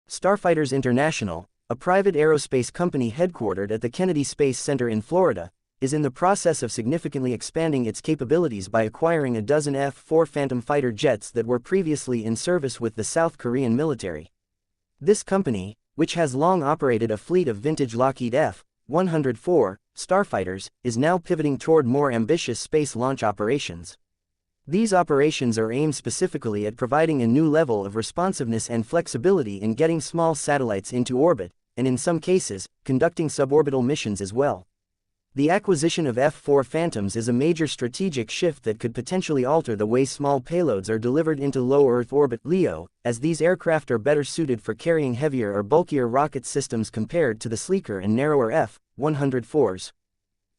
Starfighters International, a private aerospace company headquartered at the Kennedy Space Center in Florida, is in the process of significantly expanding its capabilities by acquiring a dozen F-4 Phantom fighter jets that were previously in service with the South Korean military. This company, which has long operated a fleet of vintage Lockheed F-104 Starfighters, is now pivoting toward more ambitious space launch operations. These operations are aimed specifically at providing a new level of responsiveness and flexibility in getting small satellites into orbit, and in some cases, conducting suborbital missions as well. The acquisition of F-4 Phantoms is a major strategic shift that could potentially alter the way small payloads are delivered into low Earth orbit (LEO), as these aircraft are better suited for carrying heavier or bulkier rocket systems compared to the sleeker and narrower F-104s.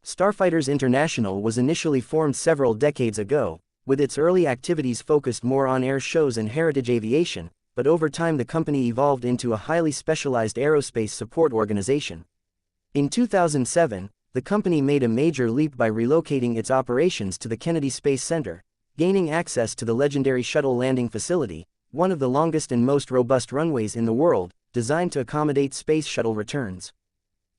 Starfighters International was initially formed several decades ago, with its early activities focused more on air shows and heritage aviation, but over time the company evolved into a highly specialized aerospace support organization. In 2007, the company made a major leap by relocating its operations to the Kennedy Space Center, gaining access to the legendary shuttle landing facility, one of the longest and most robust runways in the world, designed to accommodate space shuttle returns.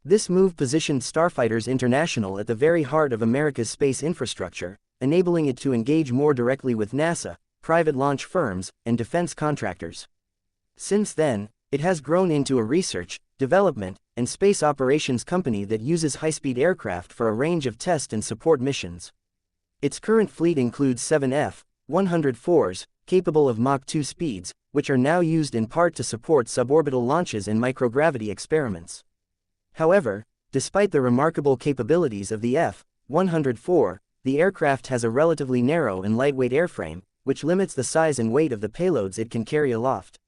This move positioned Starfighters International at the very heart of America's space infrastructure, enabling it to engage more directly with NASA, private launch firms, and defense contractors. Since then, it has grown into a research, development, and space operations company that uses high-speed aircraft for a range of test and support missions. Its current fleet includes 7 F-104s, capable of Mach 2 speeds, which are now used in part to support suborbital launches and microgravity experiments. However, despite the remarkable capabilities of the F-104, the aircraft has a relatively narrow and lightweight airframe, which limits the size and weight of the payloads it can carry aloft.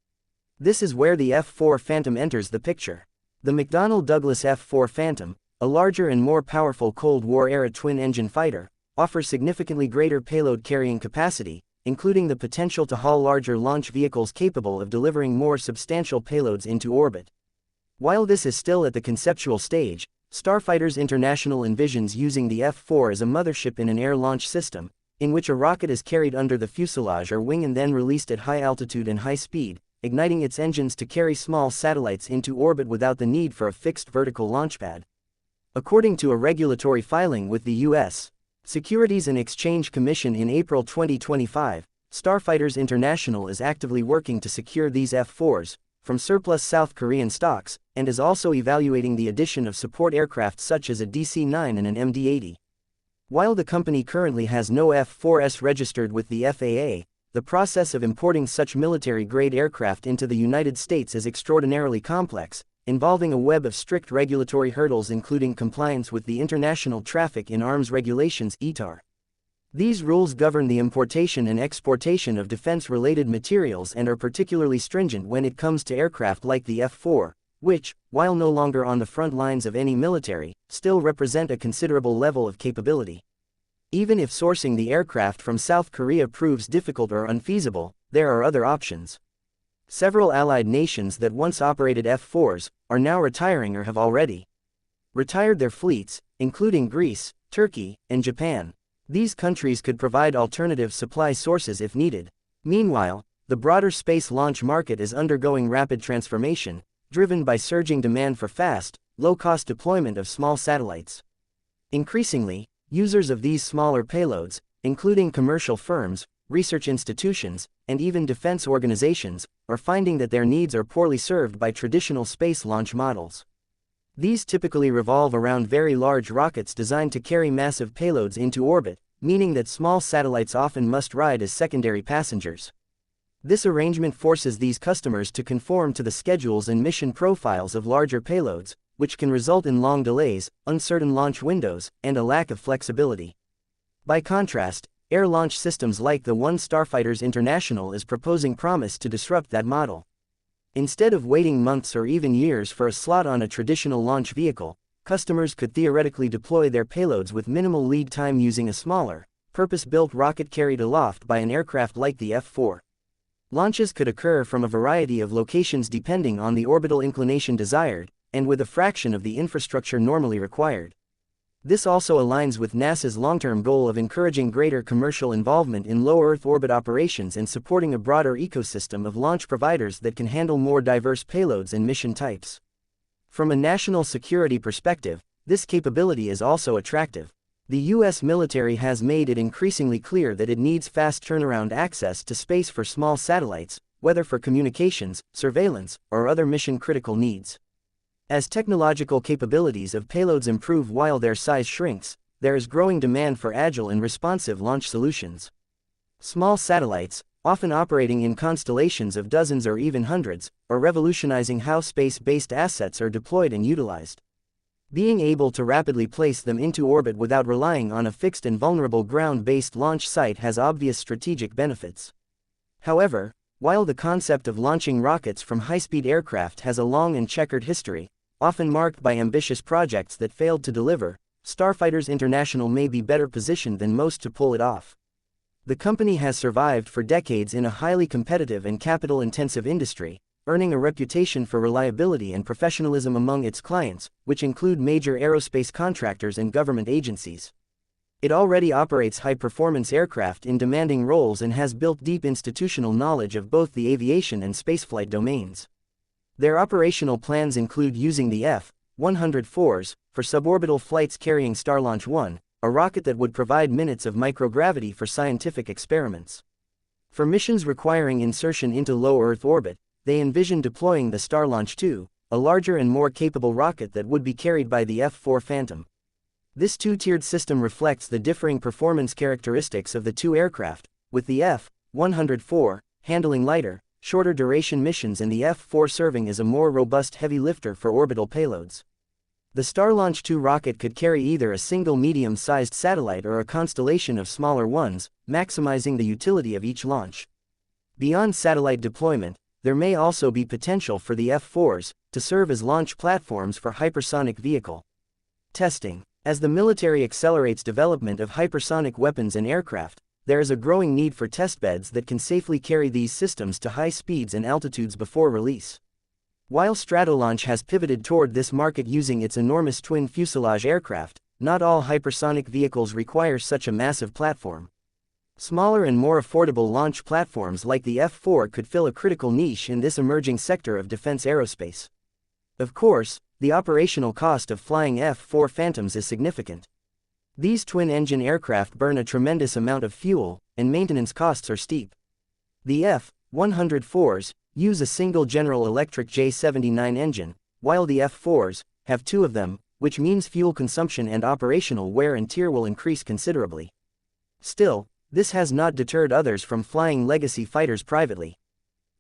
This is where the F-4 Phantom enters the picture. The McDonnell Douglas F-4 Phantom, a larger and more powerful Cold War-era twin-engine fighter, offers significantly greater payload carrying capacity, including the potential to haul larger launch vehicles capable of delivering more substantial payloads into orbit. While this is still at the conceptual stage, Starfighters International envisions using the F-4 as a mothership in an air launch system, in which a rocket is carried under the fuselage or wing and then released at high altitude and high speed, igniting its engines to carry small satellites into orbit without the need for a fixed vertical launch pad. According to a regulatory filing with the U.S. Securities and Exchange Commission in April 2025, Starfighters International is actively working to secure these F-4s from surplus South Korean stocks, and is also evaluating the addition of support aircraft such as a DC-9 and an MD-80. While the company currently has no F-4s registered with the FAA, the process of importing such military-grade aircraft into the United States is extraordinarily complex, involving a web of strict regulatory hurdles including compliance with the International Traffic in Arms Regulations (ITAR). These rules govern the importation and exportation of defense-related materials and are particularly stringent when it comes to aircraft like the F-4, which, while no longer on the front lines of any military, still represent a considerable level of capability. Even if sourcing the aircraft from South Korea proves difficult or unfeasible, there are other options. Several allied nations that once operated F-4s are now retiring or have already retired their fleets, including Greece, Turkey, and Japan. These countries could provide alternative supply sources if needed. Meanwhile, the broader space launch market is undergoing rapid transformation, driven by surging demand for fast, low-cost deployment of small satellites. Increasingly, users of these smaller payloads, including commercial firms, research institutions, and even defense organizations, are finding that their needs are poorly served by traditional space launch models. These typically revolve around very large rockets designed to carry massive payloads into orbit, meaning that small satellites often must ride as secondary passengers. This arrangement forces these customers to conform to the schedules and mission profiles of larger payloads, which can result in long delays, uncertain launch windows, and a lack of flexibility. By contrast, air launch systems like the one Starfighters International is proposing promise to disrupt that model. Instead of waiting months or even years for a slot on a traditional launch vehicle, customers could theoretically deploy their payloads with minimal lead time using a smaller, purpose-built rocket carried aloft by an aircraft like the F-4. Launches could occur from a variety of locations depending on the orbital inclination desired, and with a fraction of the infrastructure normally required. This also aligns with NASA's long-term goal of encouraging greater commercial involvement in low Earth orbit operations and supporting a broader ecosystem of launch providers that can handle more diverse payloads and mission types. From a national security perspective, this capability is also attractive. The U.S. military has made it increasingly clear that it needs fast turnaround access to space for small satellites, whether for communications, surveillance, or other mission-critical needs. As technological capabilities of payloads improve while their size shrinks, there is growing demand for agile and responsive launch solutions. Small satellites, often operating in constellations of dozens or even hundreds, are revolutionizing how space-based assets are deployed and utilized. Being able to rapidly place them into orbit without relying on a fixed and vulnerable ground-based launch site has obvious strategic benefits. However, while the concept of launching rockets from high-speed aircraft has a long and checkered history, often marked by ambitious projects that failed to deliver, Starfighters International may be better positioned than most to pull it off. The company has survived for decades in a highly competitive and capital-intensive industry, earning a reputation for reliability and professionalism among its clients, which include major aerospace contractors and government agencies. It already operates high-performance aircraft in demanding roles and has built deep institutional knowledge of both the aviation and spaceflight domains. Their operational plans include using the F-104s for suborbital flights carrying Starlaunch 1, a rocket that would provide minutes of microgravity for scientific experiments. For missions requiring insertion into low Earth orbit, they envision deploying the Starlaunch 2, a larger and more capable rocket that would be carried by the F-4 Phantom. This two-tiered system reflects the differing performance characteristics of the two aircraft, with the F-104 handling lighter, shorter duration missions and the F-4 serving as a more robust heavy lifter for orbital payloads. The Starlaunch 2 rocket could carry either a single medium-sized satellite or a constellation of smaller ones, maximizing the utility of each launch. Beyond satellite deployment, there may also be potential for the F-4s to serve as launch platforms for hypersonic vehicle testing. As the military accelerates development of hypersonic weapons and aircraft, there is a growing need for testbeds that can safely carry these systems to high speeds and altitudes before release. While Stratolaunch has pivoted toward this market using its enormous twin fuselage aircraft, not all hypersonic vehicles require such a massive platform. Smaller and more affordable launch platforms like the F-4 could fill a critical niche in this emerging sector of defense aerospace. Of course, the operational cost of flying F-4 Phantoms is significant. These twin-engine aircraft burn a tremendous amount of fuel, and maintenance costs are steep. The F-104s use a single General Electric J79 engine, while the F-4s have two of them, which means fuel consumption and operational wear and tear will increase considerably. Still, this has not deterred others from flying legacy fighters privately.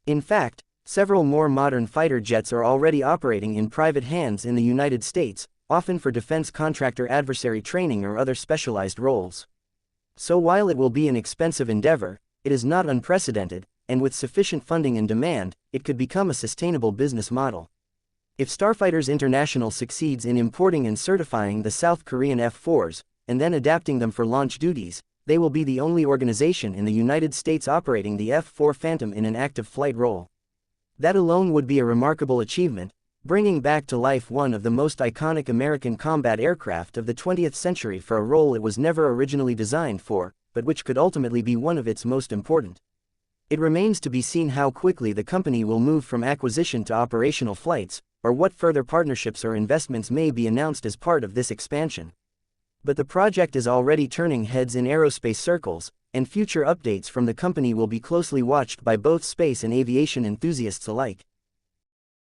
In fact, several more modern fighter jets are already operating in private hands in the United States, often for defense contractor adversary training or other specialized roles. So while it will be an expensive endeavor, it is not unprecedented, and with sufficient funding and demand, it could become a sustainable business model. If Starfighters International succeeds in importing and certifying the South Korean F-4s, and then adapting them for launch duties, they will be the only organization in the United States operating the F-4 Phantom in an active flight role. That alone would be a remarkable achievement, bringing back to life one of the most iconic American combat aircraft of the 20th century for a role it was never originally designed for, but which could ultimately be one of its most important. It remains to be seen how quickly the company will move from acquisition to operational flights, or what further partnerships or investments may be announced as part of this expansion. But the project is already turning heads in aerospace circles, and future updates from the company will be closely watched by both space and aviation enthusiasts alike.